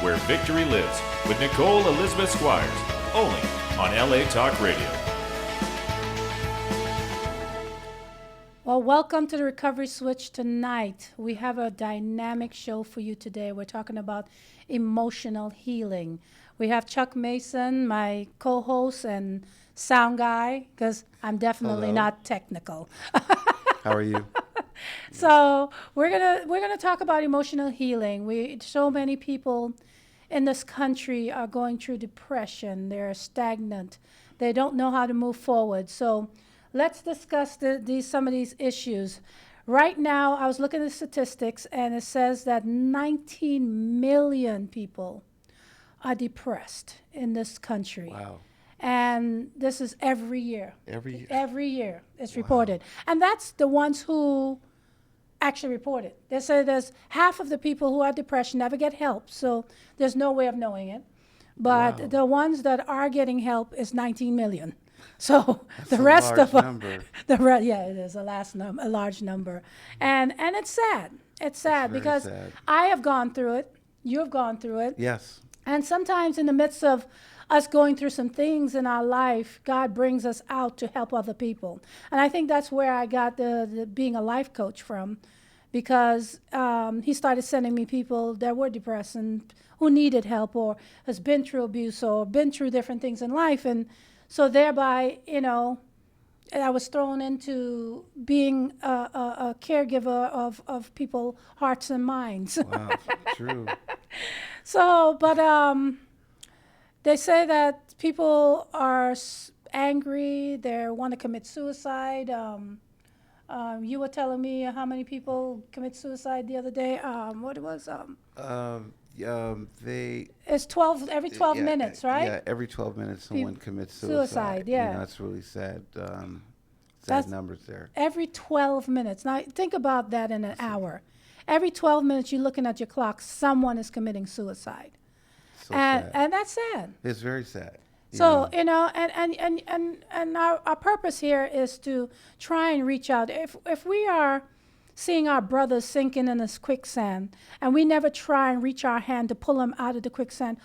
where victory lives, with Nicole Elizabeth Squires, only on LA Talk Radio. Well, welcome to the Recovery Switch tonight. We have a dynamic show for you today. We're talking about emotional healing. We have Chuck Mason, my co-host and sound guy, because I'm definitely not technical. How are you? So we're gonna talk about emotional healing. So many people in this country are going through depression. They're stagnant. They don't know how to move forward. So let's discuss some of these issues. Right now, I was looking at the statistics, and it says that 19 million people are depressed in this country. Wow. And this is every year. Every year it's reported. And that's the ones who actually report it. They say there's half of the people who are depressed never get help, so there's no way of knowing it. But the ones that are getting help is 19 million. So that's the rest of them, it is a large number, and it's sad. It's sad because sad. I have gone through it. You have gone through it. Yes. And sometimes in the midst of us going through some things in our life, God brings us out to help other people. And I think that's where I got the being a life coach from, because he started sending me people that were depressed and who needed help or has been through abuse or been through different things in life. And so thereby, I was thrown into being a caregiver of people, hearts and minds. Wow, true. So, but they say that people are angry, they want to commit suicide. You were telling me how many people commit suicide the other day. What it was? It's 12 every 12 minutes, right? Yeah, every 12 minutes someone commits suicide. Yeah, that's really sad. That's numbers there. Every 12 minutes. Now think about that in an hour. Every 12 minutes, you're looking at your clock. Someone is committing suicide, and that's sad. It's very sad. So and our purpose here is to try and reach out. If we are seeing our brothers sinking in this quicksand, and we never try and reach our hand to pull them out of the quicksand,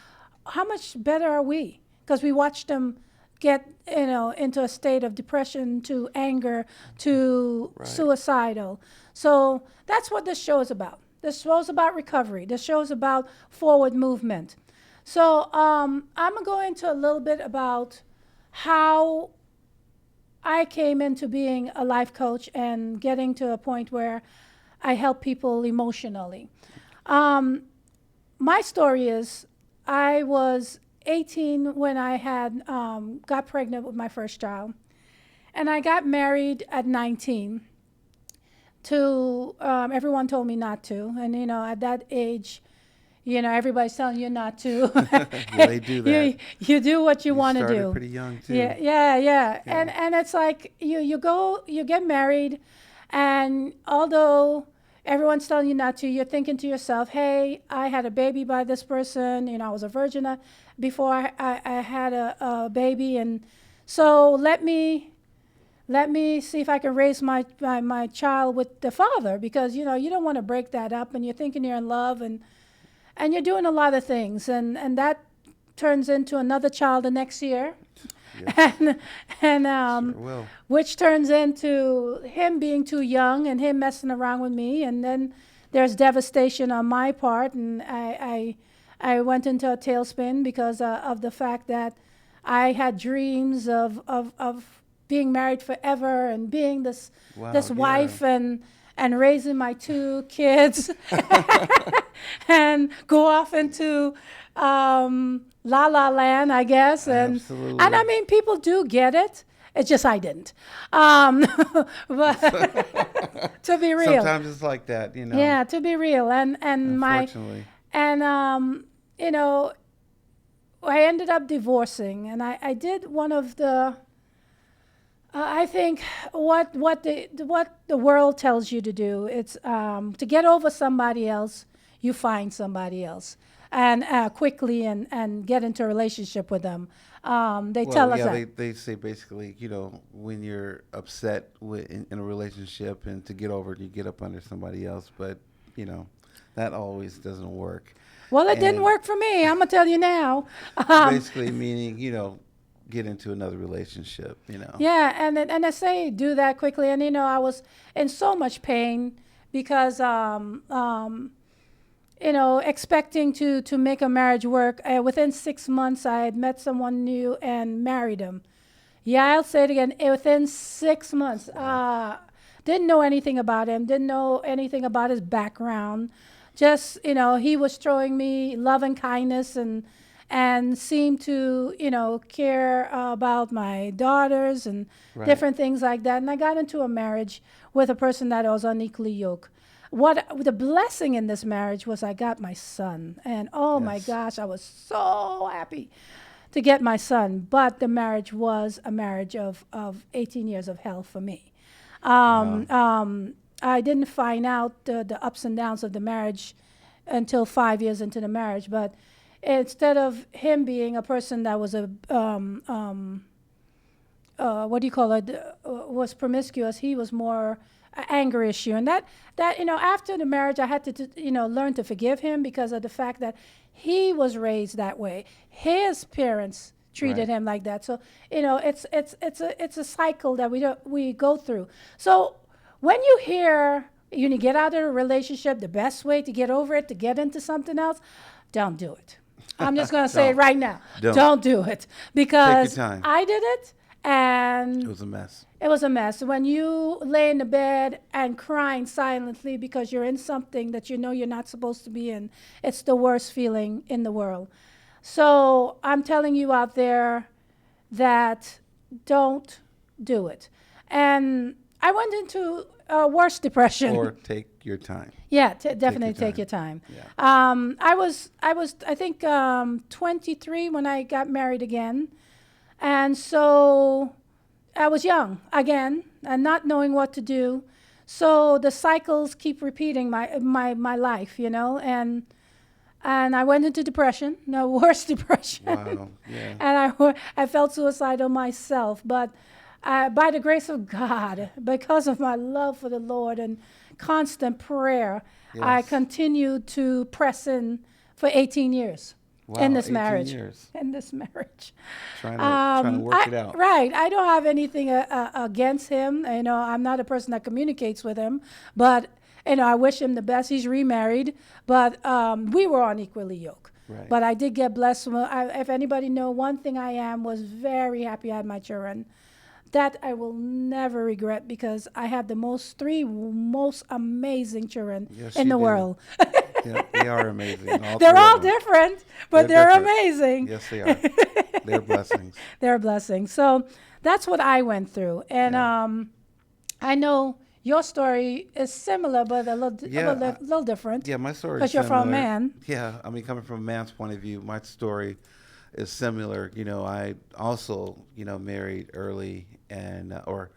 how much better are we? Because we watch them get into a state of depression, to anger, to suicidal. So that's what this show is about. This show is about recovery. This show is about forward movement. So I'm going to go into a little bit about how I came into being a life coach and getting to a point where I help people emotionally. My story is I was 18 when I had got pregnant with my first child, and I got married at 19 to everyone told me not to, and at that age, everybody's telling you not to. Yeah, they do that. You do what you want to do. Started pretty young too. Yeah. And it's like you get married, and although everyone's telling you not to, you're thinking to yourself, hey, I had a baby by this person. I was a virgin before I had a baby, and so let me see if I can raise my child with the father, because you don't want to break that up, and you're thinking you're in love, and you're doing a lot of things, and that turns into another child the next year. Yes. and sure which turns into him being too young and him messing around with me, and then there's devastation on my part, and I went into a tailspin because of the fact that I had dreams of being married forever and being this wife and raising my 2 kids and go off into La La Land, I guess. Absolutely. And I mean, people do get it. It's just I didn't. But to be real. Sometimes it's like that, Yeah, to be real. And unfortunately. I ended up divorcing, and I did one of the I think what the world tells you to do, it's to get over somebody else, you find somebody else, and quickly and get into a relationship with them. They tell us that. They say basically, when you're upset in a relationship and to get over it, you get up under somebody else, but that always doesn't work. Well, it didn't And work for me. I'm gonna tell you now. Um, basically meaning, get into another relationship. yeah, and I say do that quickly, and I was in so much pain because expecting to make a marriage work. Within 6 months, I had met someone new and married him. Yeah, I'll say it again. Within 6 months, didn't know anything about him. Didn't know anything about his background. Just he was showing me love and kindness and seemed to care about my daughters and Right. different things like that. And I got into a marriage with a person that I was unequally yoked. What the blessing in this marriage was I got my son, and oh my Yes. gosh, I was so happy to get my son. But the marriage was a marriage of 18 years of hell for me. Wow. I didn't find out the ups and downs of the marriage until 5 years into the marriage. But instead of him being a person that was what do you call it, was promiscuous, he was more anger issue. And that after the marriage, I had to learn to forgive him because of the fact that he was raised that way. His parents treated Right. him like that. So it's a cycle that we go through. So when you hear you get out of a relationship, the best way to get over it, to get into something else, don't do it. I'm just going to say it Don't. right now. Don't. Don't do it because time. I did it It and was a mess. it was a mess. When you lay in the bed and crying silently because you're in something that you're not supposed to be in, it's the worst feeling in the world. So I'm telling you out there that don't do it. And I went into a worse depression. Or take your time. Yeah, definitely take your time. Yeah. I think 23 when I got married again, and so I was young again and not knowing what to do. So the cycles keep repeating my life, and I went into depression, the worst depression. Wow. Yeah. And I felt suicidal myself. But by the grace of God, because of my love for the Lord and constant prayer, I Yes. continued to press in for 18 years Wow. in this 18 marriage. years. In this marriage. Trying to work it out. Right. I don't have anything against him. I'm not a person that communicates with him, but I wish him the best. He's remarried, but we were unequally yoked. Right. But I did get blessed. If anybody know one thing was very happy I had my children. That I will never regret because I have the three most amazing children Yes, in you the do. world. Yeah, they are amazing. They're three all of them. different, but they're different. amazing. Yes, they are. They're blessings. They're a blessing. So that's what I went through. And Yeah. I know your story is similar, but a Yeah, little different. Yeah, my story is Because you're from a similar. man. Yeah, I mean, coming from a man's point of view, my story is similar. I also, married early and or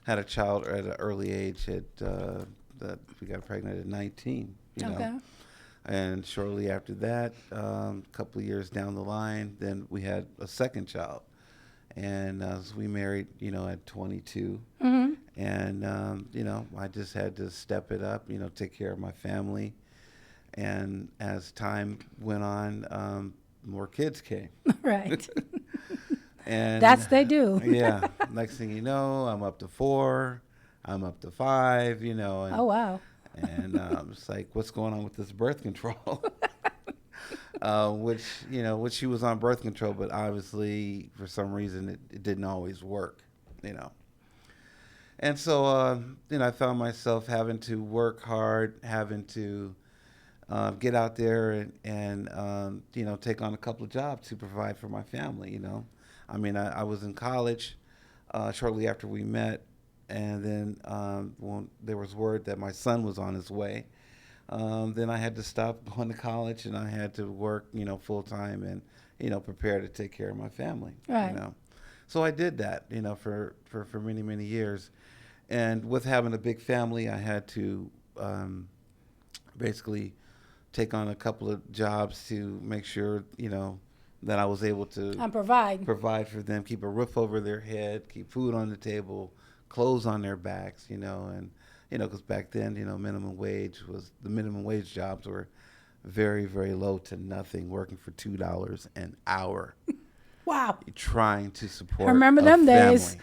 had a child at an early age that we got pregnant at 19. Okay. And shortly after that, a couple of years down the line, then we had a second child. And so we married, at 22. Mm-hmm. And, I just had to step it up, take care of my family. And as time went on, more kids came. Right. And They do. yeah. Next thing you know, I'm up to 4. I'm up to 5, and Oh, wow. and it's like, what's going on with this birth control? Which she was on birth control, but obviously for some reason it didn't always work. And so, I found myself having to work hard, having to get out there and take on a couple of jobs to provide for my family. I mean, I was in college shortly after we met, and then when there was word that my son was on his way, then I had to stop going to college and I had to work, full time and, prepare to take care of my family. Right. So I did that, for many, many years. And with having a big family, I had to basically take on a couple of jobs to make sure, that I was able to And provide. for them, keep a roof over their head, keep food on the table, clothes on their backs, and because back then, the minimum wage jobs were very, very low to nothing, working for $2 an hour, Wow. trying to I support remember a them days.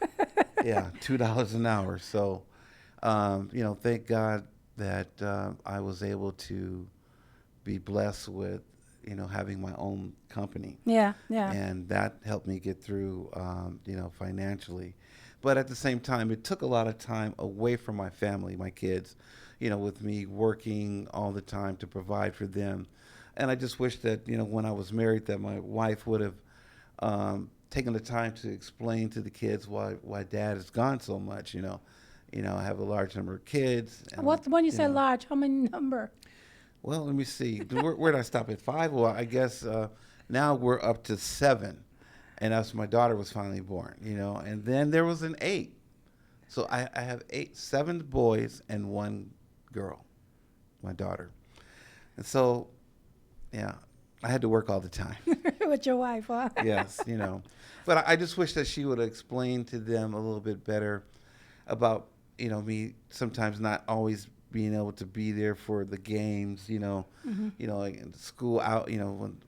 family. Yeah, $2 an hour. So, thank God that I was able to be blessed with, having my own company, Yeah, yeah. and that helped me get through, financially. But at the same time, it took a lot of time away from my family, my kids, with me working all the time to provide for them. And I just wish that, when I was married, that my wife would have taken the time to explain to the kids why dad is gone so much. I have a large number of kids. And What when you you say know, large, how many number? well, let me see. Where did I stop at 5? Well, I guess now we're up to 7, and that's my daughter was finally born. And then there was an 8. So I have 7 boys and 1 girl, my daughter. And so, yeah, I had to work all the time. With your wife, huh? Yes. But I just wish that she would explain to them a little bit better about, me sometimes not always being able to be there for the games, like in school out,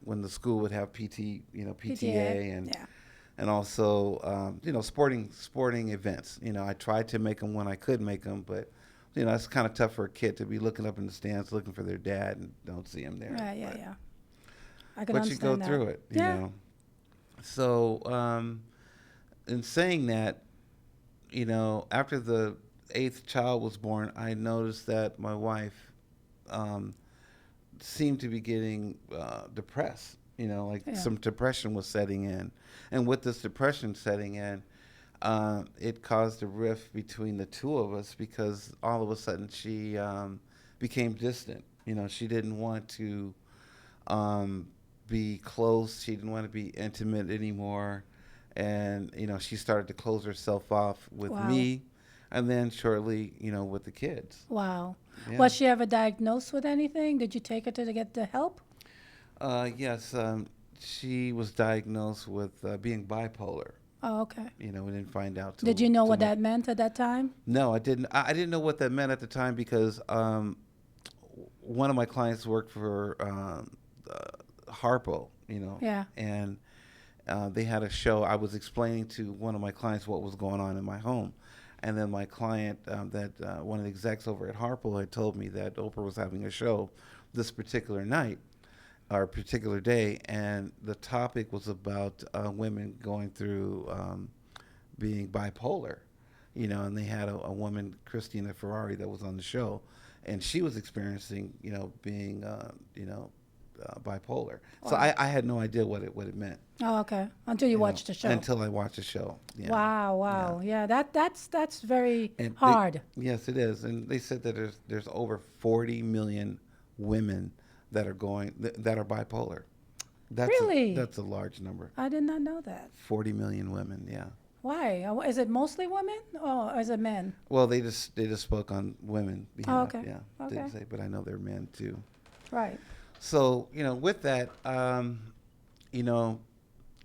when the school would have PTA Yeah. and also, sporting events. I tried to make them when I could make them, but, it's kind of tough for a kid to be looking up in the stands looking for their dad and don't see him there. Yeah, yeah, But, yeah. I can but you go understand that. through it, Yeah. So, in saying that, after the 8th child was born, I noticed that my wife um, seemed to be getting depressed. Like Yeah. some depression was setting in, and with this depression setting in, it caused a rift between the two of us because all of a sudden she became distant. She didn't want to be close. She didn't want to be intimate anymore. And, she started to close herself off with Wow. me and then shortly, with the kids. Wow. Yeah. Was she ever diagnosed with anything? Did you take her to get the help? Yes, she was diagnosed with being bipolar. Oh, okay. We didn't find out Did you know till what much. that meant at that time? No, I didn't. I didn't know what that meant at the time because one of my clients worked for Harpo, Yeah. and they had a show. I was explaining to one of my clients what was going on in my home. And then my client, one of the execs over at Harpo had told me that Oprah was having a show this particular night or particular day. And the topic was about women going through being bipolar, and they had a woman, Christina Ferrari, that was on the show. And she was experiencing, being, bipolar. So Wow. I had no idea what it meant. Oh, okay. Until you watched the show. Until I watched the show. Yeah. Wow, wow. Yeah, that's very And hard. Yes, it is. And they said that there's over 40 million women that are that are bipolar. Really? That's a large number. I did not know that. 40 million women. Yeah. Why? Is it mostly women or is it men? Well, they just spoke on women. Oh, okay. Yeah. Okay. Didn't say, but I know they're men too. Right. So with that,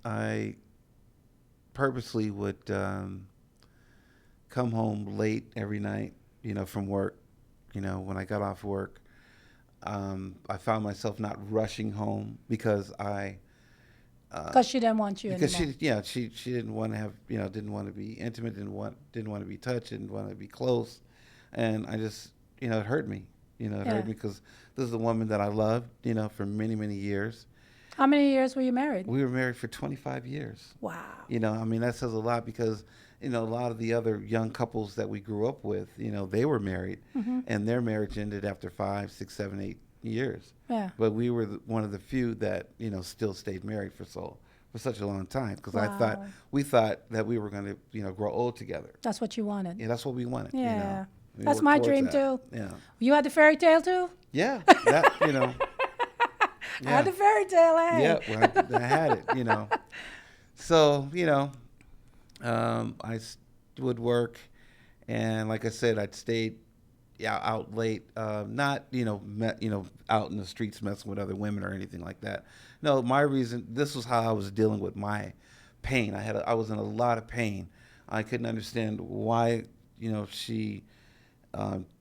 I purposely would come home late every night, from work. When I got off work, I found myself not rushing home because Because she didn't want you because anymore. she didn't want to have, didn't want to be intimate, didn't want to be touched, didn't want to be close, and I just, it hurt me. It hurt me because this is a woman that I loved, for many, many years. How many years were you married? We were married for 25 years. Wow. That says a lot because, a lot of the other young couples that we grew up with, they were married, and their marriage ended after 5, 6, 7, 8 years. Yeah. But we were one of the few that, still stayed married for such a long time because Wow. we thought that we were going to, grow old together. That's what you wanted. Yeah, that's what we wanted. Yeah. We That's worked my towards dream that. too. Yeah. You had the fairy tale too? Yeah. That, I had the fairy tale, hey. Yeah, well, I had it, So, I would work, and like I said, I'd stay out late, not, out in the streets messing with other women or anything like that. No, my reason, this was how I was dealing with my pain. I was in a lot of pain. I couldn't understand why, she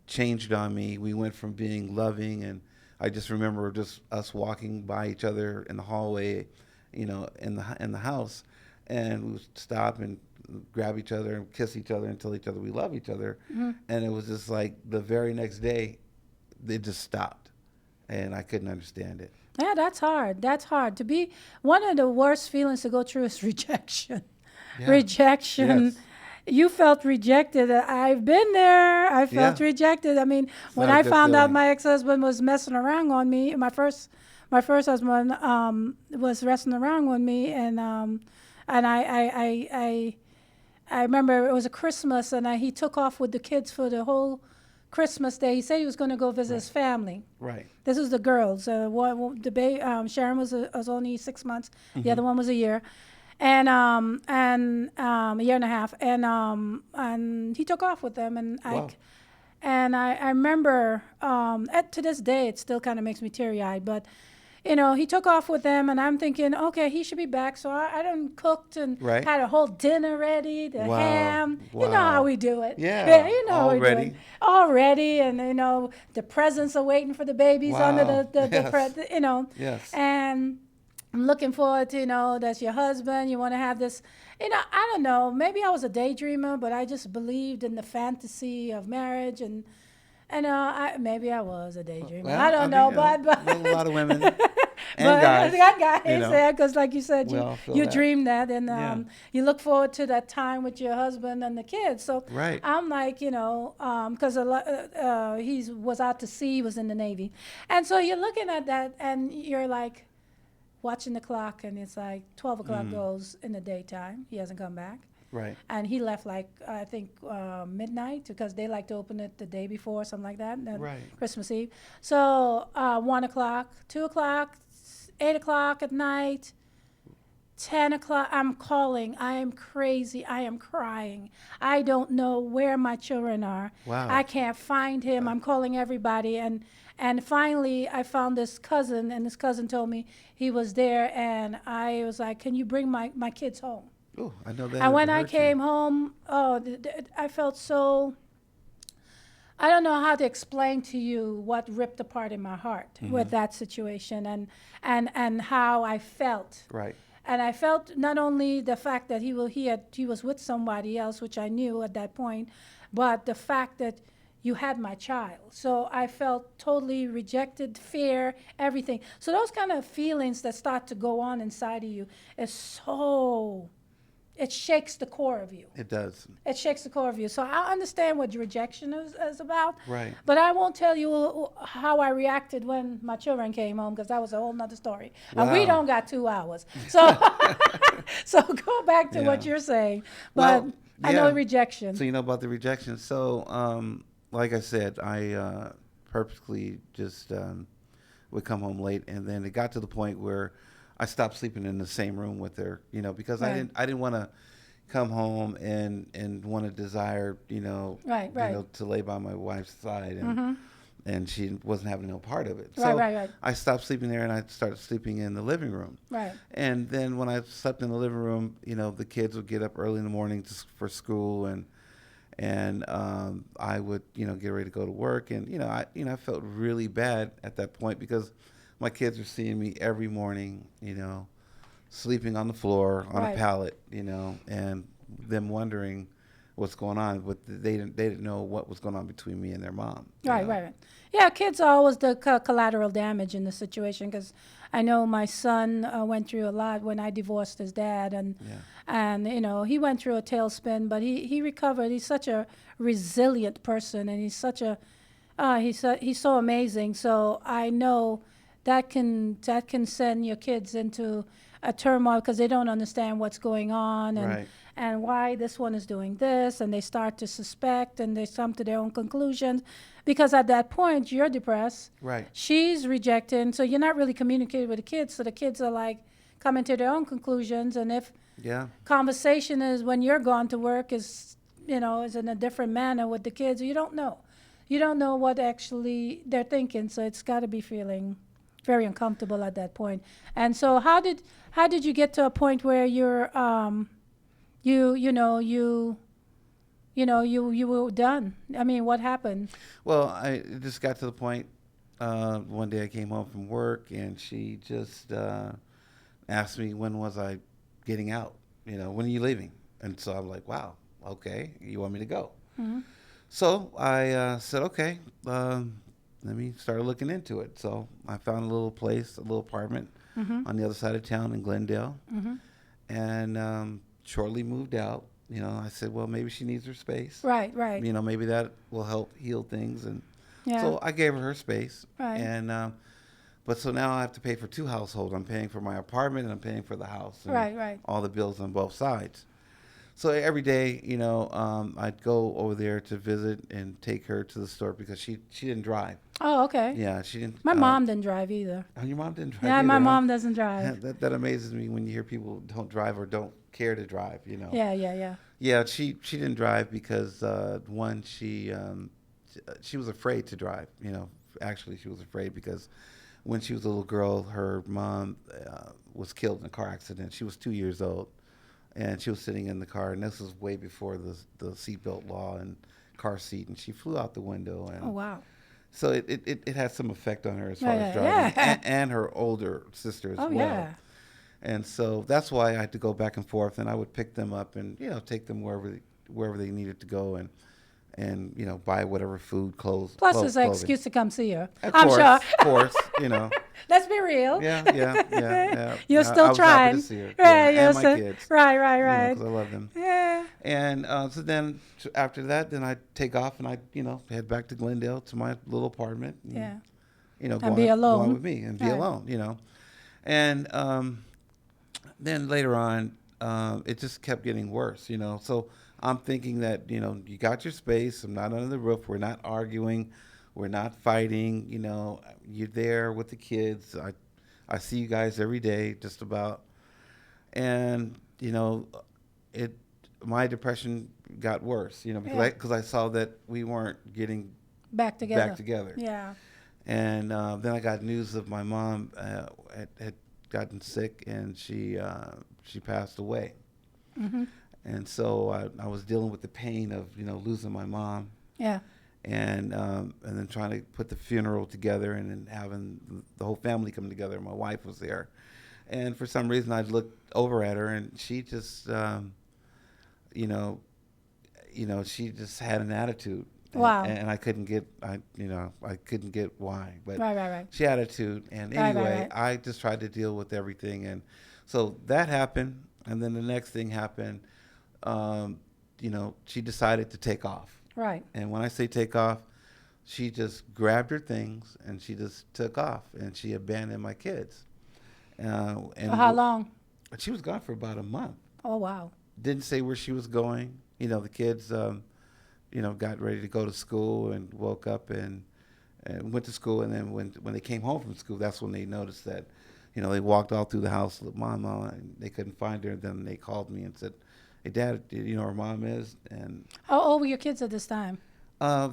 changed on me. We went from being loving and I just remember just us walking by each other in the hallway, in the house, and we would stop and grab each other and kiss each other and tell each other we love each other. And it was just like the very next day, it just stopped, and I couldn't understand it. Yeah, that's hard. That's hard. To be one of the worst feelings to go through is rejection. Yeah. Rejection. Yes. You felt rejected. I've been there. I felt Yeah. rejected. I mean, when not a I good found out feeling. my ex-husband was messing around on me, my first husband was messing around with me, and I remember it was a Christmas, and he took off with the kids for the whole Christmas day. He said he was going to go visit his family. Right. This was the girls. Sharon was only 6 months. The other one was a year, and a year and a half. And he took off with them. And Wow. I remember to this day it still kind of makes me teary eyed. But he took off with them, and I'm thinking, okay, he should be back. So I done cooked and Right. had a whole dinner ready, the Wow. ham. You know Wow. how we do it. Yeah, you know how we do already. it. Already, and the presents are waiting for the babies under Wow. the Yes. and I'm looking forward to, that's your husband. You want to have this, I don't know. Maybe I was a daydreamer, but I just believed in the fantasy of marriage, and maybe I was a daydreamer. Well, I don't know, mean, but a lot of women and but guys. guys, you know. yeah, because like you said, We all feel you that. dream that, and Yeah. you look forward to that time with your husband and the kids. So Right. I'm like, because he was out to sea, he was in the Navy, and so you're looking at that, and you're like watching the clock, and it's like 12 o'clock goes in the daytime. He hasn't come back. Right. And he left like I think midnight, because they like to open it the day before, something like that. Right. Christmas Eve. So 1 o'clock, 2 o'clock, 8 o'clock at night, 10 o'clock. I'm calling. I am crazy. I am crying. I don't know where my children are. Wow. I can't find him. I'm calling everybody, and finally I found this cousin, and this cousin told me he was there, and I was like, "Can you bring my kids home?" Oh, I know that. And when I hurt you. came home, I felt so. I don't know how to explain to you what ripped apart in my heart with that situation, and how I felt. Right. And I felt not only the fact that he was with somebody else, which I knew at that point, but the fact that you had my child. So I felt totally rejected, fear, everything. So those kind of feelings that start to go on inside of you is so. It shakes the core of you. It does. It shakes the core of you. So I understand what rejection is about. Right. But I won't tell you how I reacted when my children came home, because that was a whole nother story. And we Wow. don't got 2 hours. So so go back to what Yeah. you're saying. But Well, I know yeah. rejection. So you know about the rejection. So, like I said, I purposely just would come home late, and then it got to the point where I stopped sleeping in the same room with her, because Right. I didn't want to come home and want to desire, Right, right. to lay by my wife's side, and she wasn't having no part of it. Right, So right. I stopped sleeping there, and I started sleeping in the living room. Right. And then when I slept in the living room, the kids would get up early in the morning for school, and I would, get ready to go to work, and I felt really bad at that point, because my kids were seeing me every morning, sleeping on the floor on Right. a pallet, and them wondering what's going on, but they didn't know what was going on between me and their mom. you Right, know? right. Yeah, kids are always the collateral damage in the situation, because I know my son went through a lot when I divorced his dad, and he went through a tailspin, but he recovered. He's such a resilient person, and he's such a he's so amazing. So I know that can send your kids into a turmoil, because they don't understand what's going on, and Right. and why this one is doing this, and they start to suspect, and they come to their own conclusions, because at that point you're depressed, Right. she's rejecting, so you're not really communicating with the kids, so the kids are like coming to their own conclusions. And if Yeah. conversation is when you're gone to work is in a different manner with the kids, you don't know what actually they're thinking, so it's got to be feeling very uncomfortable at that point. And so how did you get to a point where you're you were done? I mean, what happened? Well, it just got to the point, one day I came home from work and she just asked me when was I getting out. When are you leaving? And so I'm like, wow, okay, you want me to go? Hmm. So I said, okay, let me start looking into it. So I found a little place, a little apartment Hmm. on the other side of town in Glendale, Hmm. and shortly moved out. I said, well, maybe she needs her space. Right, right. Maybe that will help heal things. And Yeah, so I gave her space. right. And but so now I have to pay for two households. I'm paying for my apartment and I'm paying for the house and Right, right. all the bills on both sides. So every day, I'd go over there to visit and take her to the store because she didn't drive. Oh, okay. Yeah, she didn't. My mom didn't drive either. Oh, your mom didn't drive Yeah, either, my huh? mom doesn't drive. That amazes me when you hear people don't drive or don't care to drive. Yeah, yeah, yeah. Yeah, she didn't drive because one, she was afraid to drive. Actually, she was afraid because when she was a little girl, her mom was killed in a car accident. She was 2 years old, and she was sitting in the car, and this was way before the seatbelt law and car seat, and she flew out the window, Oh, and wow. so it had some effect on her as Yeah, far yeah, as driving, yeah. and her older sister as Oh, well. yeah. And so that's why I had to go back and forth, and I would pick them up and take them wherever they needed to go, and buy whatever food, Plus, it's an clothing. excuse to come see her. Of I'm course, sure. of course. Let's be real. Yeah. You're I still was trying. happy to see her, Right, and my kids, right, right, right. because I love them. Yeah. And so then after that, then I'd take off and I'd head back to Glendale to my little apartment. And, Yeah. Go And be on alone. with me and be Right. alone. And then later on, it just kept getting worse. So I'm thinking that, you got your space. I'm not under the roof. We're not arguing. We're not fighting. You're there with the kids. I see you guys every day, just about. And, it my depression got worse, because Yeah. I saw that we weren't getting Back together. back together. Yeah. And then I got news of my mom had gotten sick, and she passed away. Hmm. And so I was dealing with the pain of losing my mom, Yeah. and then trying to put the funeral together, and then having the whole family come together. My wife was there, and for some reason I looked over at her, and she just she just had an attitude. Wow. And I couldn't get I couldn't get why, but Right, right, right. she had attitude. And Right, anyway, right. I just tried to deal with everything, and so that happened, and then the next thing happened. She decided to take off, Right. and when I say take off, she just grabbed her things and she just took off, and she abandoned my kids. And For how long? She was gone for about a month. Oh, wow. Didn't say where she was going. The kids, got ready to go to school and woke up and went to school. And then when they came home from school, that's when they noticed that, they walked all through the house, looked, Mama, and they couldn't find her. And then they called me and said, hey, Dad, do you know where Mom is? And How old were your kids at this time?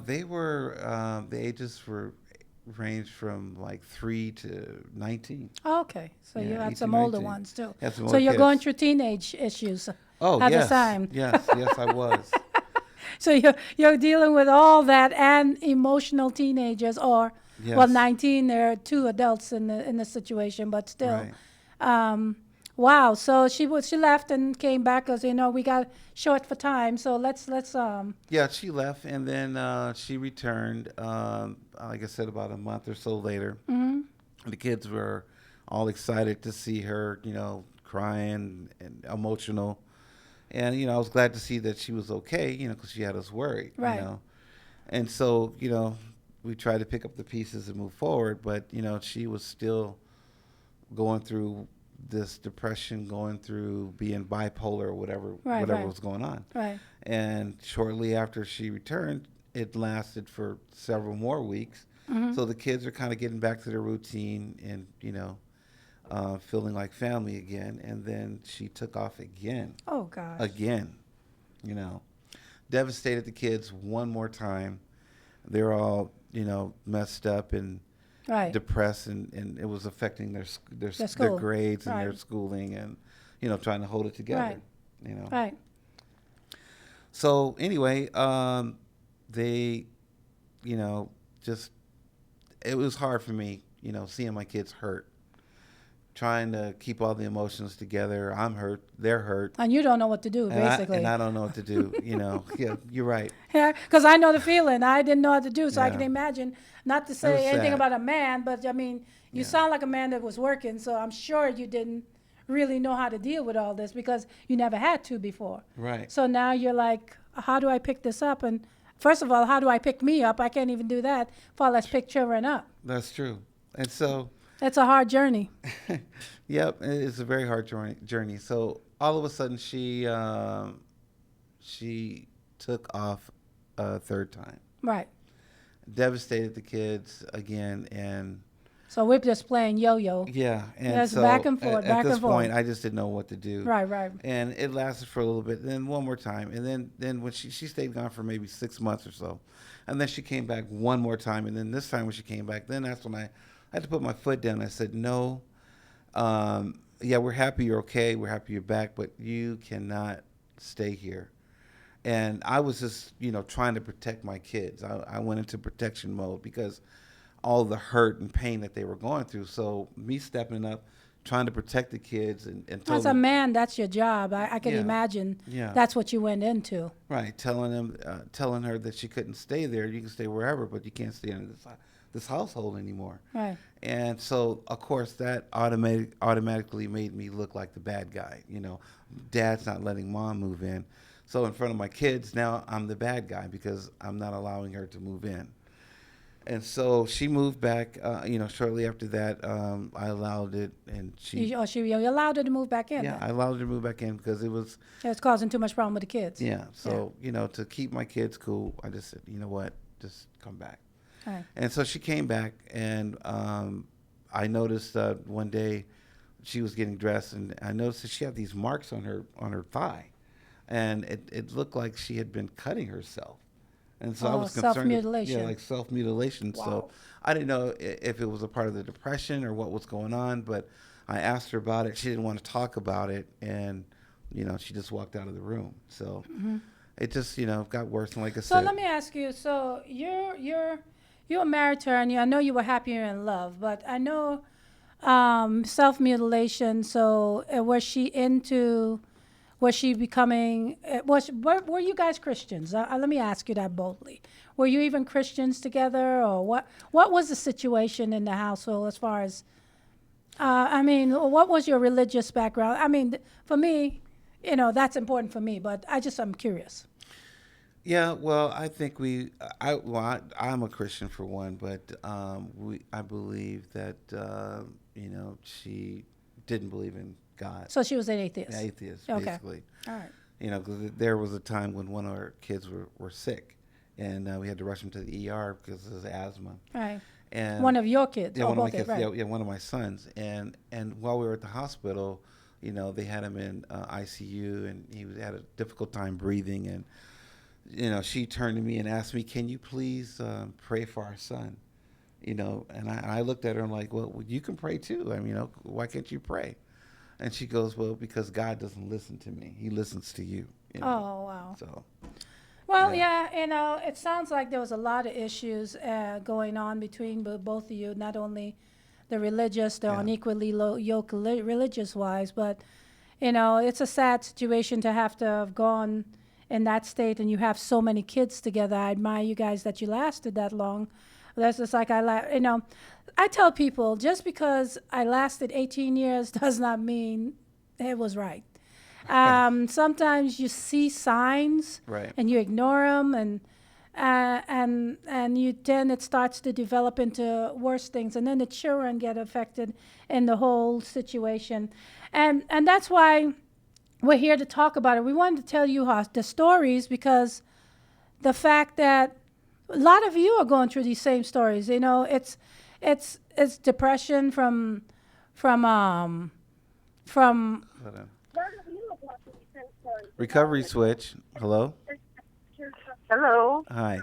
they were, the ages ranged from like 3 to 19. Oh, okay. So you Yeah, had 18, some older 19. ones too. Had some So older you're kids. going through teenage issues Oh, at yes. the time. Yes, I was. So you're dealing with all that and emotional teenagers, or Yes. well, 19. There are two adults in the situation, but still. Right. Wow. So she left and came back because we got short for time. So let's Yeah, she left, and then she returned, like I said, about a month or so later. Mm-hmm. The kids were all excited to see her, crying and emotional. And, I was glad to see that she was okay, because she had us worried, Right. And so, we tried to pick up the pieces and move forward, but, she was still going through this depression, going through being bipolar or whatever Right. was going on. Right. And shortly after she returned, it lasted for several more weeks. Mm-hmm. So the kids are kind of getting back to their routine and, feeling like family again. And then she took off again. Oh gosh. Again. Devastated the kids one more time. They're all, messed up and Right. depressed, and it was affecting their school. grades and their Right. schooling, and, trying to hold it together. Right. Right. So anyway, they, just it was hard for me, seeing my kids hurt, trying to keep all the emotions together. I'm hurt, they're hurt, And you don't know what to do, basically. and I don't know what to do. Yeah, you're right. Yeah, because I know the feeling. I didn't know what to do, so I Yeah. can imagine. Not to was say anything sad. about a man, but I mean, you Yeah. sound like a man that was working, so I'm sure you didn't really know how to deal with all this because you never had to before. Right. So now you're like, how do I pick this up? And first of all, how do I pick me up? I can't even do that. Far less pick children up. That's true. And so, It's a hard journey. yep, it's a very hard journey. So all of a sudden, she took off a third time, Right. devastated the kids again, and So we're just playing yo-yo. yeah, and Yes, so back and forth, at back this and forth. point, I just didn't know what to do. Right, right. And it lasted for a little bit, then one more time, and then when she stayed gone for maybe 6 months or so, and then she came back one more time, and then this time when she came back, then that's when I had to put my foot down. I said, no, yeah, we're happy you're okay, we're happy you're back, but you cannot stay here. And I was just, trying to protect my kids. I went into protection mode because all the hurt and pain that they were going through. So me stepping up, trying to protect the kids and As telling a man, that's your job. I can Yeah. imagine Yeah. that's what you went into. right, telling her that she couldn't stay there. You can stay wherever, but you can't stay in this household anymore. Right. And so, of course, that automatically made me look like the bad guy. Dad's not letting mom move in. So in front of my kids, now I'm the bad guy because I'm not allowing her to move in. And so she moved back, shortly after that, I allowed it, and You allowed her to move back in. yeah, I allowed her to move back in because it was, It was causing too much problem with the kids. yeah. So, to keep my kids cool, I just said, you know what, just come back. Right. And so she came back, and I noticed one day she was getting dressed, and I noticed that she had these marks on her thigh, and it looked like she had been cutting herself. And so I was concerned. Self-mutilation. Yeah, like self-mutilation. Wow. So I didn't know if it was a part of the depression or what was going on, but I asked her about it. She didn't want to talk about it, and she just walked out of the room. So it just got worse. And like I So said, let me ask you. So you're married to her, and I know you were happy and in love, but I know self-mutilation. So was she becoming? Were you guys Christians? Let me ask you that boldly. Were you even Christians together, or what? What was the situation in the household as far as? What was your religious background? I mean, for me, that's important for me. But I'm curious. yeah, well, I think I'm a Christian for one, but I believe that she didn't believe in God. So she was an atheist. Atheist, Okay. basically. All right. Because there was a time when one of our kids were sick, and we had to rush him to the ER because of his asthma. Right. And One of your kids. yeah, or one of my both kids. right. Yeah, one of my sons. And while we were at the hospital, they had him in ICU, and he had a difficult time breathing. And she turned to me and asked me, "Can you please pray for our son?" And I looked at her and I'm like, "Well, you can pray too. I mean, why can't you pray?" And she goes, "Well, because God doesn't listen to me. He listens to you." Oh, wow. So, Well, yeah, it sounds like there was a lot of issues going on between both of you, not only the religious, they're Yeah. unequally yoked religious-wise, but, it's a sad situation to have to have gone in that state, and you have so many kids together. I admire you guys that you lasted that long. That's just like I tell people, just because I lasted 18 years does not mean it was right. Sometimes you see signs, Right. and you ignore them, and then it starts to develop into worse things, and then the children get affected in the whole situation, and that's why we're here to talk about it. We wanted to tell you the stories because the fact that a lot of you are going through these same stories. It's depression from Hold on. Recovery switch. Hello. Hello, Hi.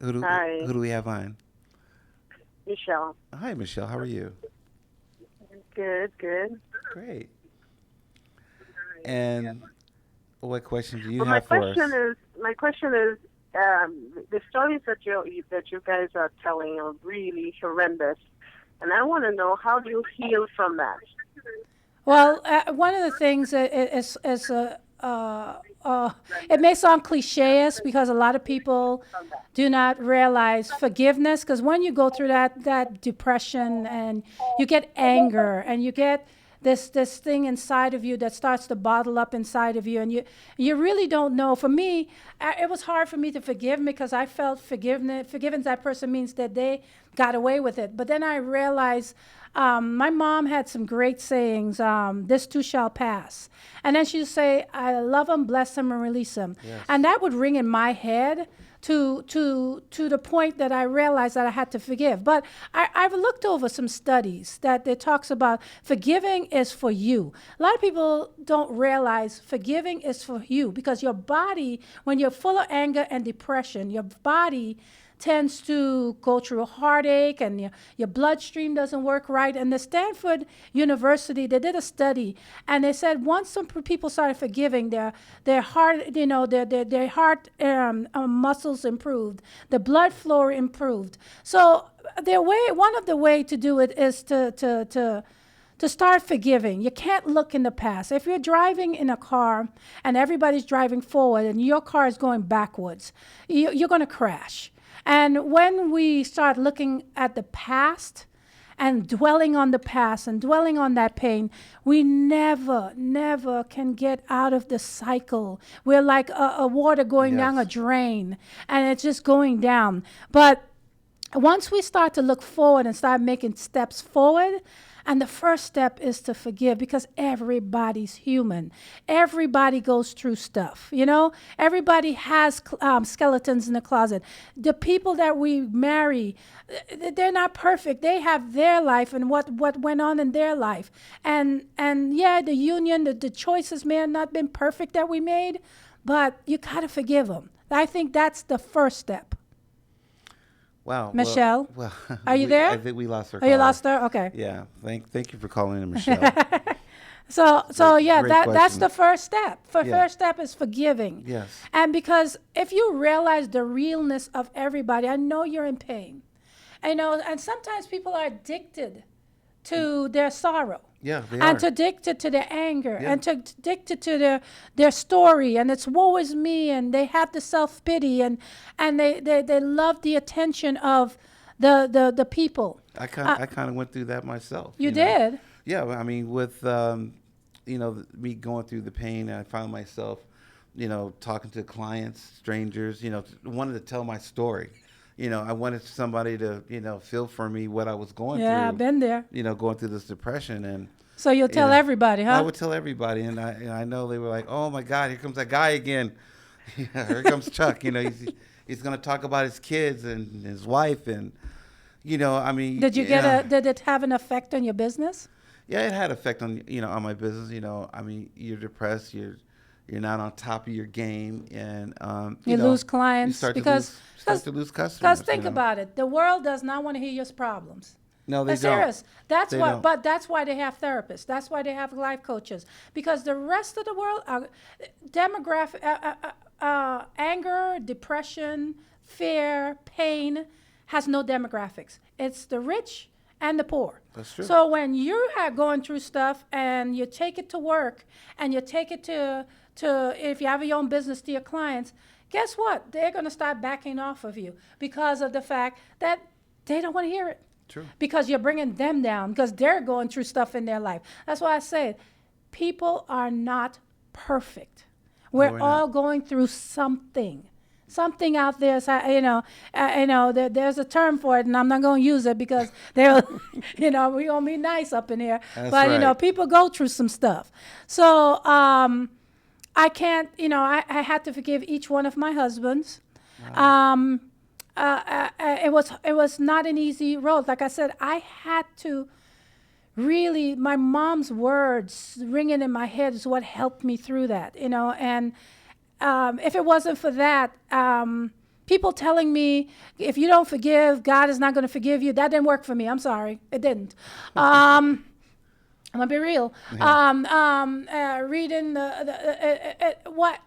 Hi. Who do we have on? Michelle. Hi, Michelle. How are you? Good. Great. And what question do you Well, my have for us? question is, the stories that you guys are telling are really horrendous, and I want to know, how do you heal from that? Well, one of the things it may sound cliché because a lot of people do not realize forgiveness. Because when you go through that depression and you get anger and you get this thing inside of you that starts to bottle up inside of you, and you really don't know. For me, it was hard for me to forgive me because I felt forgiving that person means that they got away with it. But then I realized my mom had some great sayings. This too shall pass. And then she'd say, I love him, bless him, and release him. Yes. And that would ring in my head to the point that I realized that I had to forgive. But I've looked over some studies that talks about forgiving is for you. A lot of people don't realize forgiving is for you because your body, when you're full of anger and depression, your body tends to go through a heartache and your bloodstream doesn't work right. And the Stanford University, they did a study and they said once some people started forgiving, their heart, their heart muscles improved, the blood flow improved. So one of the way to do it is to start forgiving. You can't look in the past. If you're driving in a car and everybody's driving forward and your car is going backwards, you're going to crash. And when we start looking at the past and dwelling on the past and dwelling on that pain, we never can get out of the cycle. We're like a water going down a drain, and it's just going down. But once we start to look forward and start making steps forward, and the first step is to forgive because everybody's human. Everybody goes through stuff, Everybody has skeletons in the closet. The people that we marry, they're not perfect. They have their life and what went on in their life. And yeah, the union, the choices may have not been perfect that we made, but you got to forgive them. I think that's the first step. Wow. Michelle, well, are you there? I think we lost her. Oh, you lost her? Okay. Yeah. Thank you for calling in, Michelle. So yeah, great that's question. the first step. Yeah. First step is forgiving. Yes. And because if you realize the realness of everybody, I know you're in pain. And sometimes people are addicted to their sorrow. Yeah, they and are. to addicted to their anger Yeah. and to addicted to their story, and it's woe is me, and they have the self-pity and they love the attention of the people. I kind of went through that myself. You know. did? Yeah, I mean, with me going through the pain, I found myself, talking to clients, strangers, wanted to tell my story. I wanted somebody to, feel for me what I was going through. Yeah, I've been there. Going through this depression, and So you'll tell everybody, huh? I would tell everybody, and I know they were like, "Oh my God, here comes that guy again! Here comes Chuck." He's going to talk about his kids and his wife, and I mean. Did it have an effect on your business? Yeah, it had effect on on my business. I mean, you're depressed. You're not on top of your game, and you lose clients you because start to lose customers. Because think about it, the world does not want to hear your problems. No, they That's don't. serious. That's They why, don't. but that's why they have therapists. That's why they have life coaches. Because the rest of the world, demographic, anger, depression, fear, pain, has no demographics. It's the rich and the poor. That's true. So when you are going through stuff and you take it to work and you take it to if you have your own business, to your clients, guess what? They're going to start backing off of you because of the fact that they don't want to hear it. True. Because you're bringing them down because they're going through stuff in their life. That's why I say people are not perfect. We're all going through something. Something out there, there's a term for it, and I'm not going to use it because we're going to be nice up in here. That's but, right. people go through some stuff. So I can't, I had to forgive each one of my husbands. Wow. It was not an easy road. Like I said, I had to really, my mom's words ringing in my head is what helped me through that, and if it wasn't for that, people telling me, if you don't forgive, God is not going to forgive you, that didn't work for me. I'm sorry. It didn't. I'm going to be real. Yeah. Reading what,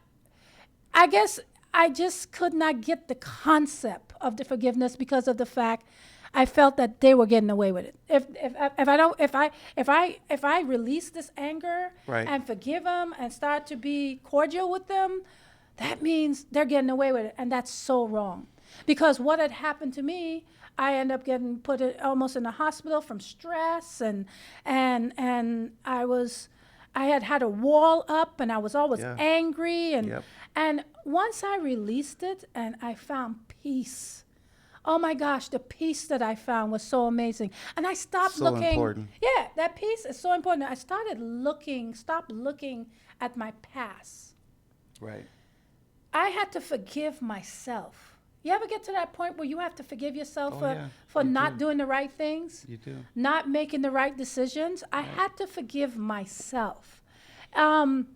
I guess I just could not get the concept of the forgiveness because of the fact I felt that they were getting away with it. If I release this anger Right. and forgive them and start to be cordial with them, that means they're getting away with it, and that's so wrong. Because what had happened to me, I ended up getting put almost in the hospital from stress, and I had a wall up, and I was always Yeah. angry, Yep. and once I released it and I found peace. Oh my gosh, the peace that I found was so amazing. And I stopped So looking. important. Yeah, that peace is so important. I stopped looking at my past. Right. I had to forgive myself. You ever get to that point where you have to forgive yourself Oh, for, yeah, for you not do. doing the right things, You do. not making the right decisions? I had to forgive myself. Um,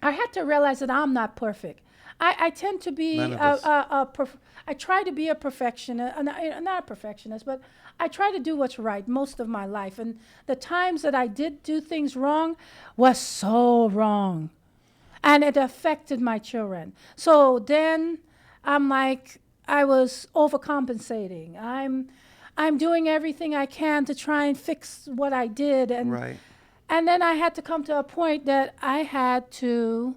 I had to realize that I'm not perfect. I tend to be None of us. I try to be a perfectionist, not a perfectionist, but I try to do what's right most of my life. And the times that I did do things wrong was so wrong, and it affected my children. So then I'm like, I was overcompensating. I'm doing everything I can to try and fix what I did, Right. and then I had to come to a point that I had to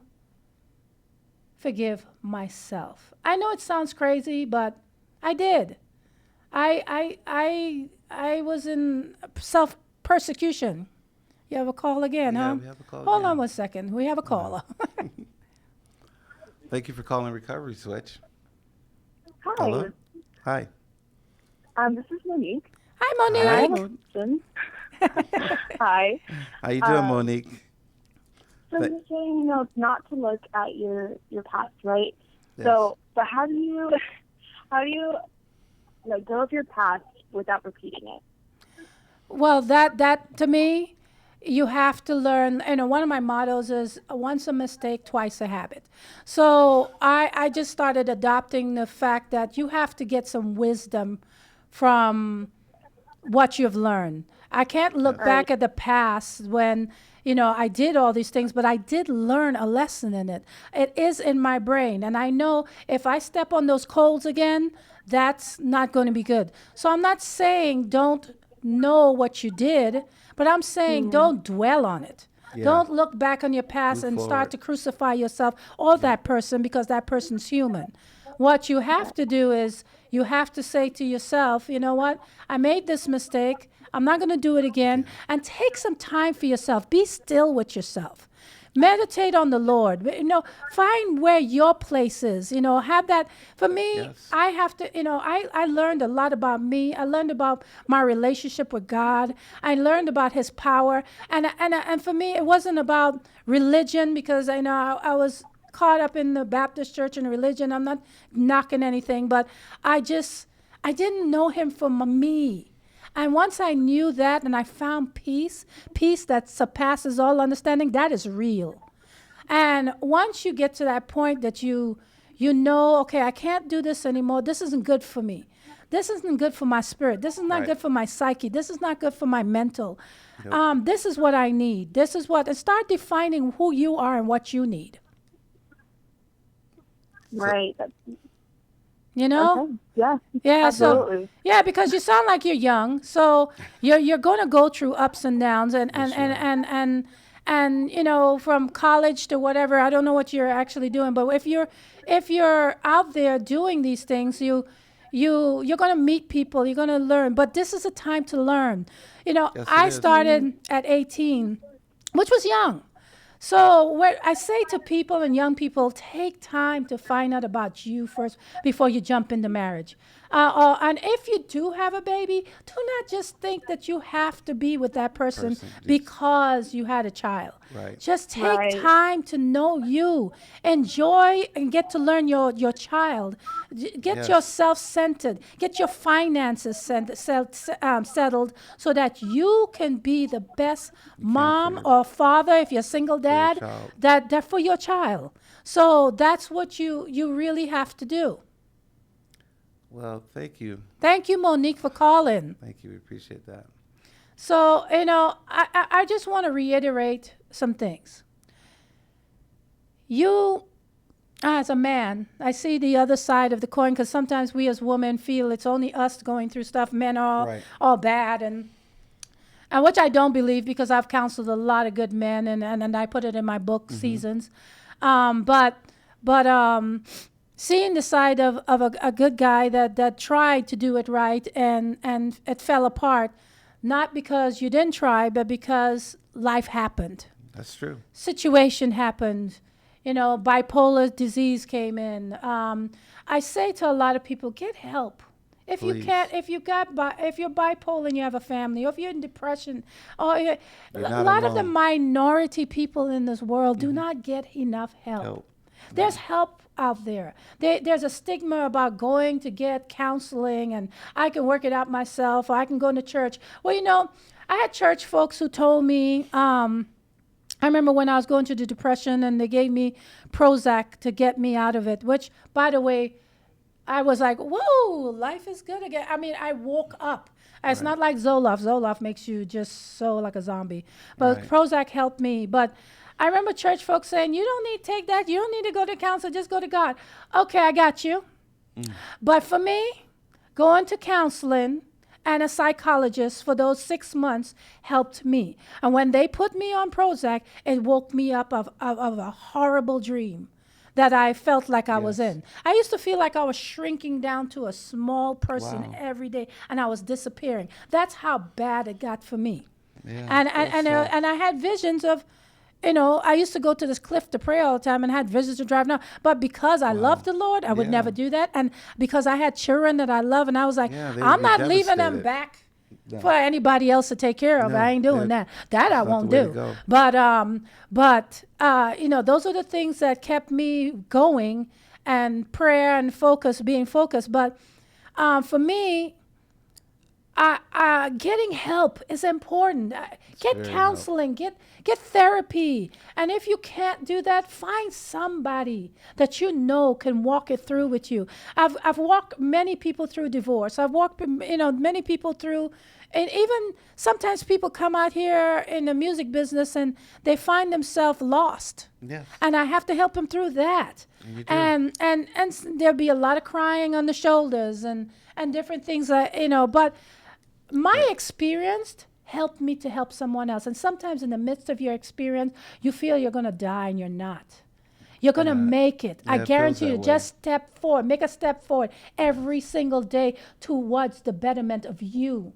forgive myself. I know it sounds crazy, but I did. I was in self persecution. You have a call again, Yeah, huh? we have a call Hold again. on 1 second. We have a caller. Thank you for calling Recovery Switch. Hi. Hello. Hi. This is Monique. Hi, Hi, Monique. Mon- Question. Hi. How you doing, Uh, Monique? So Th- you're saying, not to look at your past, right? Yes. So, but how do you let go of your past without repeating it? Well, that to me, you have to learn. One of my mottos is once a mistake, twice a habit. So I just started adopting the fact that you have to get some wisdom from what you've learned. I can't look Yes. back at the past when, I did all these things, but I did learn a lesson in it. It is in my brain. And I know if I step on those coals again, that's not going to be good. So I'm not saying don't know what you did, but I'm saying don't dwell on it. Yeah. Don't look back on your past Move and forward. start to crucify yourself or that person because that person's human. What you have to do is you have to say to yourself, you know what? I made this mistake. I'm not going to do it again. And take some time for yourself. Be still with yourself. Meditate on the Lord. Find where your place is. Have that. For me, Yes. I have to, I learned a lot about me. I learned about my relationship with God. I learned about his power. And for me, it wasn't about religion because I was caught up in the Baptist church and religion. I'm not knocking anything, but I didn't know him for me. And once I knew that and I found peace that surpasses all understanding, that is real. And once you get to that point that you know, okay, I can't do this anymore. This isn't good for me. This isn't good for my spirit. This is not Right. good for my psyche. This is not good for my mental. Nope. This is what I need. And start defining who you are and what you need. Right. You know? Okay. Yeah. Yeah, Absolutely. because you sound like you're young, so you're going to go through ups and downs, and Yes, you are. and from college to whatever. I don't know what you're actually doing, but if you're out there doing these things, you're going to meet people, you're going to learn. But this is a time to learn. Yes, it I is. started at 18, which was young. So what I say to people and young people, take time to find out about you first before you jump into marriage. And if you do have a baby, do not just think that you have to be with that person Just- because you had a child. Right. Just take Right. time to know you. Enjoy and get to learn your child. Get Yes. yourself centered. Get your finances settled so that you can be the best mom your- or father if you're a single dad child. that for your child. So that's what you really have to do. Well, thank you. Thank you, Monique, for calling. Thank you. We appreciate that. So, I just want to reiterate some things. You As a man, I see the other side of the coin because sometimes we as women feel it's only us going through stuff. Men are Right. all bad, and which I don't believe because I've counseled a lot of good men, and I put it in my book, Seasons. But seeing the side of a good guy that tried to do it right and it fell apart, not because you didn't try, but because life happened. That's true. Situation happened. Bipolar disease came in. I say to a lot of people, get help. If you Please. can't, if you're bipolar and you have a family, or if you're in depression, a not lot of the alone. minority people in this world do not get enough help. Help. There's help out there. There's a stigma about going to get counseling, and I can work it out myself, or I can go to church. Well, I had church folks who told me, I remember when I was going through the depression and they gave me Prozac to get me out of it, which, by the way, I was like, whoa, life is good again. I mean, I woke up. It's not like Zoloft. Zoloft makes you just so like a zombie. But Right. Prozac helped me. But I remember church folks saying, you don't need to take that. You don't need to go to counselor. Just go to God. Okay, I got you. But for me, going to counseling and a psychologist for those 6 months helped me. And when they put me on Prozac, it woke me up of a horrible dream that I felt like I was Yes. in. I used to feel like I was shrinking down to a small person Wow. every day, and I was disappearing. That's how bad it got for me. Yeah. And I had visions of, I used to go to this cliff to pray all the time and had visions to drive now. But because I loved the Lord, I would Yeah. never do that. And because I had children that I love, and I was like, Yeah, they would I'm be not leaving them devastated. back No. for anybody else to take care of. No, I ain't doing that- that. That I that's not won't the way to do. go. But those are the things that kept me going, and prayer and being focused. But for me, getting help is important. Get very counseling, get therapy, and if you can't do that, find somebody that can walk it through with you. I've walked many people through divorce. I've walked many people through, and even sometimes people come out here in the music business and they find themselves lost. Yes. And I have to help them through that. you do. And there'll be a lot of crying on the shoulders and different things but my experience helped me to help someone else. And sometimes in the midst of your experience, you feel you're going to die and you're not. You're going to make it. Yeah, I it feels guarantee that you, way. just step forward. Make a step forward every single day towards the betterment of you.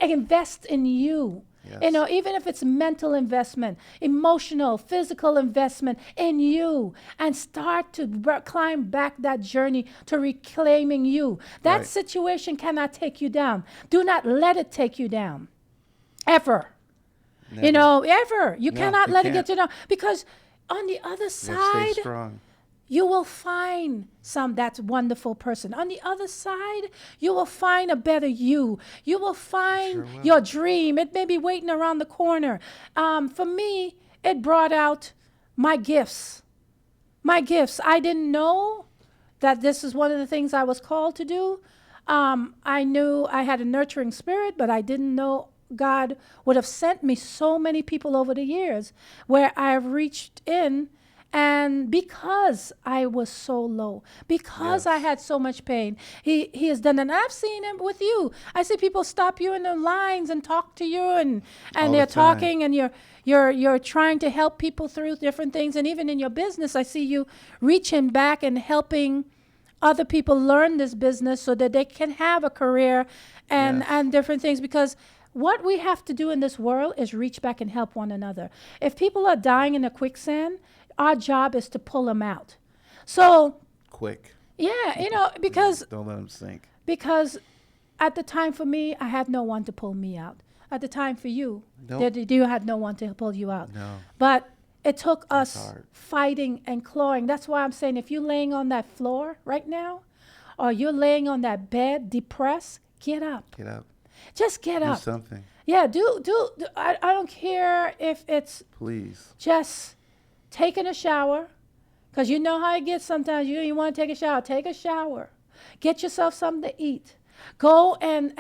Invest in you. Yes. Even if it's mental investment, emotional, physical investment in you, and start to climb back that journey to reclaiming you. That Right. situation cannot take you down. Do not let it take you down. Ever. Never. Ever. You cannot you let it can't. get you down. Because on the other You side, gotta stay strong. you will find that wonderful person. On the other side, you will find a better you. You will find your dream. It may be waiting around the corner. For me, it brought out my gifts. My gifts. I didn't know that this is one of the things I was called to do. I knew I had a nurturing spirit, but I didn't know God would have sent me so many people over the years where I've reached in. And because I was so low, because I Yes. had so much pain, he has done it. And I've seen him with you. I see people stop you in the lines and talk to you, and All they're the time. talking, and you're trying to help people through different things. And even in your business, I see you reaching back and helping other people learn this business so that they can have a career and Yes. different things. Because what we have to do in this world is reach back and help one another. If people are dying in a quicksand, our job is to pull them out. So, Quick. because Don't let them sink. at the time for me, I had no one to pull me out. At the time for you, Nope. you had no one to pull you out. No. But it took us hard. fighting and clawing. That's why I'm saying if you're laying on that floor right now, or you're laying on that bed depressed, get up. Get up. Just get Do up. something. Yeah, do. I don't care if it's Please. just taking a shower, because you know how it gets sometimes. You want to take a shower. Take a shower. Get yourself something to eat. Go and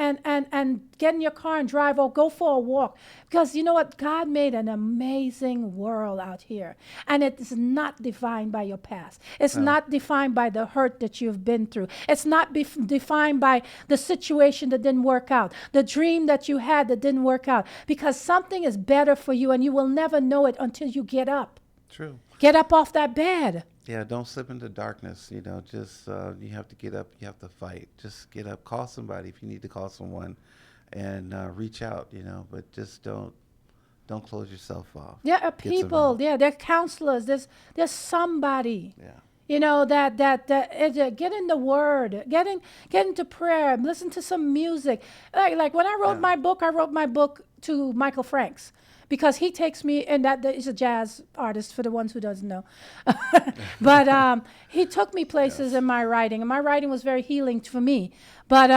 get in your car and drive, or go for a walk. Because you know what? God made an amazing world out here. And it is not defined by your past. It's not defined by the hurt that you've been through. It's not defined by the situation that didn't work out, the dream that you had that didn't work out. Because something is better for you, and you will never know it until you get up. True. Get up off that bed. Yeah, don't slip into darkness. Just you have to get up. You have to fight. Just get up. Call somebody if you need to call someone, and reach out. But just don't close yourself off. There are Get some people. help. Yeah, there are counselors. There's somebody. Yeah. That get in the Word, get into prayer, listen to some music. Like when I wrote my book, I wrote my book to Michael Franks. Because he takes me, and that is a jazz artist for the ones who doesn't know. But he took me places in my writing, and my writing was very healing for me. But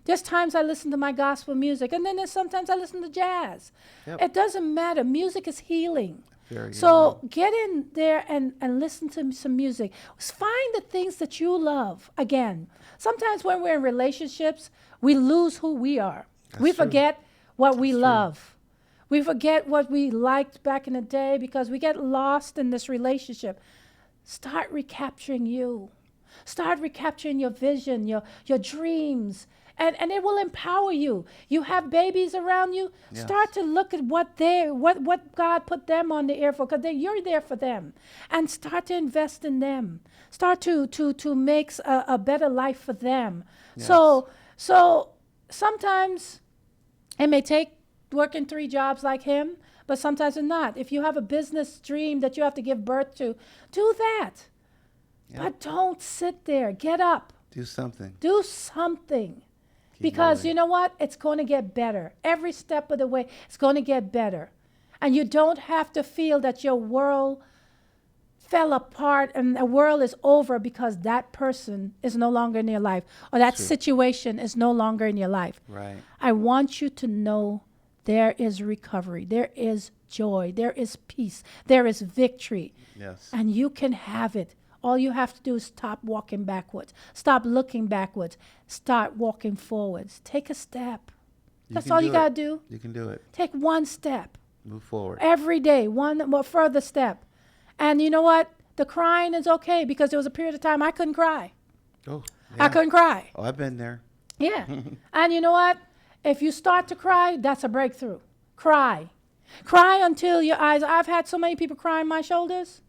there's times I listen to my gospel music, and then there's sometimes I listen to jazz. Yep. It doesn't matter. Music is healing. Very So get in there and listen to some music. Find the things that you love. Again, sometimes when we're in relationships, we lose who we are. We true. forget what we That's true. love. We forget what we liked back in the day because we get lost in this relationship. Start recapturing you. Start recapturing your vision, your dreams, and it will empower you. You have babies around you. Yes. Start to look at what God put them on the air for, because you're there for them, and start to invest in them. Start to make a better life for them. Yes. So sometimes it may take working 3 jobs like him, but sometimes it's not. If you have a business dream that you have to give birth to, do that. Yep. But don't sit there. Get up. Do something. Do something. Keep Because moving. you know what? It's going to get better. Every step of the way, it's going to get better. And you don't have to feel that your world fell apart and the world is over because that person is no longer in your life, or that True. situation is no longer in your life. Right. I want you to know there is recovery, there is joy, there is peace, there is victory, Yes. and you can have it. All you have to do is stop walking backwards, stop looking backwards, start walking forwards. Take a step. That's can all do you it. got to do. You can do it. Take one step Move forward. every day, one more further step. And you know what? The crying is okay, because there was a period of time I couldn't cry. Oh, I yeah. couldn't cry. Oh, I've been there. Yeah. And you know what? If you start to cry, that's a breakthrough. Cry. Cry until your eyes. I've had so many people cry on my shoulders.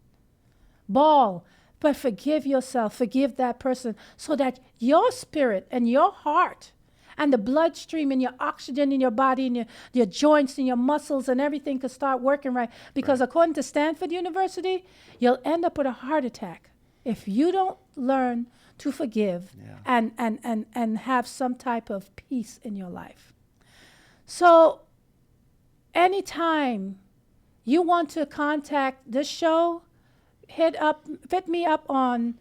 Bawl. But forgive yourself. Forgive that person, so that your spirit and your heart and the bloodstream and your oxygen in your body and your joints and your muscles and everything could start working right. Because according to Stanford University, you'll end up with a heart attack if you don't learn to forgive and have some type of peace in your life. So anytime you want to contact this show, hit me up on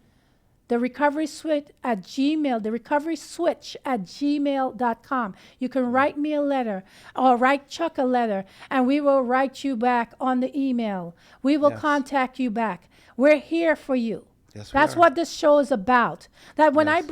the recovery switch at Gmail, the recovery switch at gmail.com. You can write me a letter or write Chuck a letter, and we will write you back on the email. We will contact you back. We're here for you. Yes, we That's are. what this show is about. That when I Yes.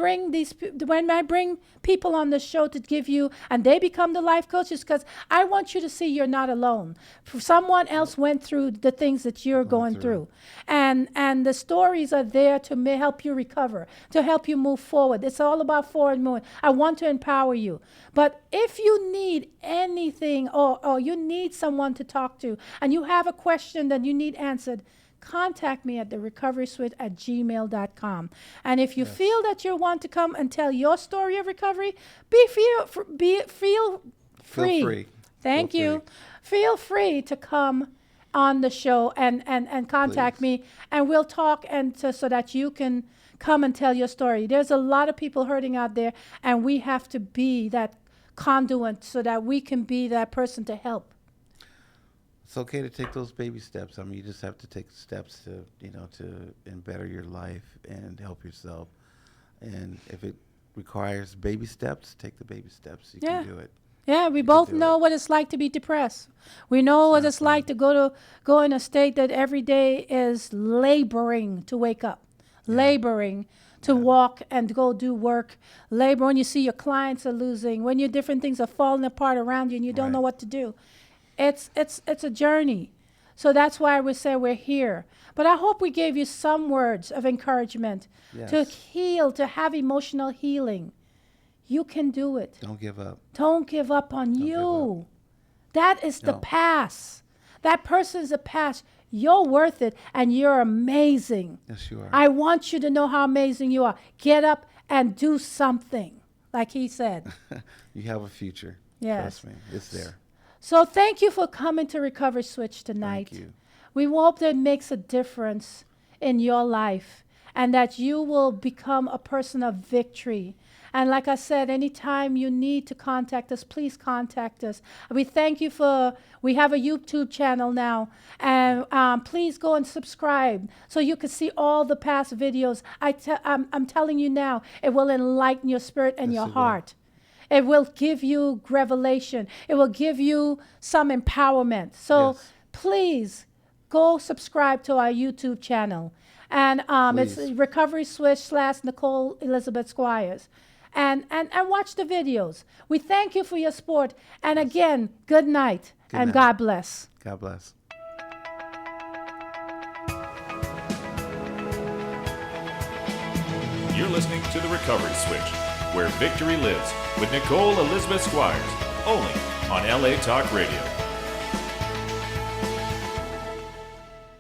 bring people on the show to give you, and they become the life coaches, because I want you to see you're not alone. Someone else went through the things that you're going through. And the stories are there to help you recover, to help you move forward. It's all about forward movement. I want to empower you. But if you need anything, or you need someone to talk to, and you have a question that you need answered, contact me at the recovery switch at gmail.com. And if you feel that you want to come and tell your story of recovery, feel free. Thank Feel you. Feel free to come on the show and contact Please. me, and we'll talk so that you can come and tell your story. There's a lot of people hurting out there, and we have to be that conduit so that we can be that person to help. It's okay to take those baby steps. I mean, you just have to take steps to better your life and help yourself. And if it requires baby steps, take the baby steps. You can do it. Yeah, we both do know it. what it's like to be depressed. We know what it's like to go in a state that every day is laboring to wake up, laboring to walk and go do work, labor, when you see your clients are losing, when your different things are falling apart around you and you don't know Right. what to do. It's a journey. So that's why we say we're here. But I hope we gave you some words of encouragement to Yes. heal, to have emotional healing. You can do it. Don't give up. Don't give up on you. That is the No. past. That person is the past. You're worth it and you're amazing. Yes, you are. I want you to know how amazing you are. Get up and do something, like he said. You have a future. Yes. Trust me. It's there. So thank you for coming to Recovery Switch tonight. Thank you. We hope that it makes a difference in your life and that you will become a person of victory. And like I said, anytime you need to contact us, please contact us. We thank you we have a YouTube channel now, and please go and subscribe so you can see all the past videos. I'm telling you now, it will enlighten your spirit and Yes, your it will. heart. It will give you revelation. It will give you some empowerment. So Yes. please go subscribe to our YouTube channel. And it's Please. Recovery Switch / Nicole Elizabeth Squires. And watch the videos. We thank you for your support. And again, good night and night. God bless. God bless. You're listening to The Recovery Switch, where victory lives with Nicole Elizabeth Squires, only on LA Talk Radio.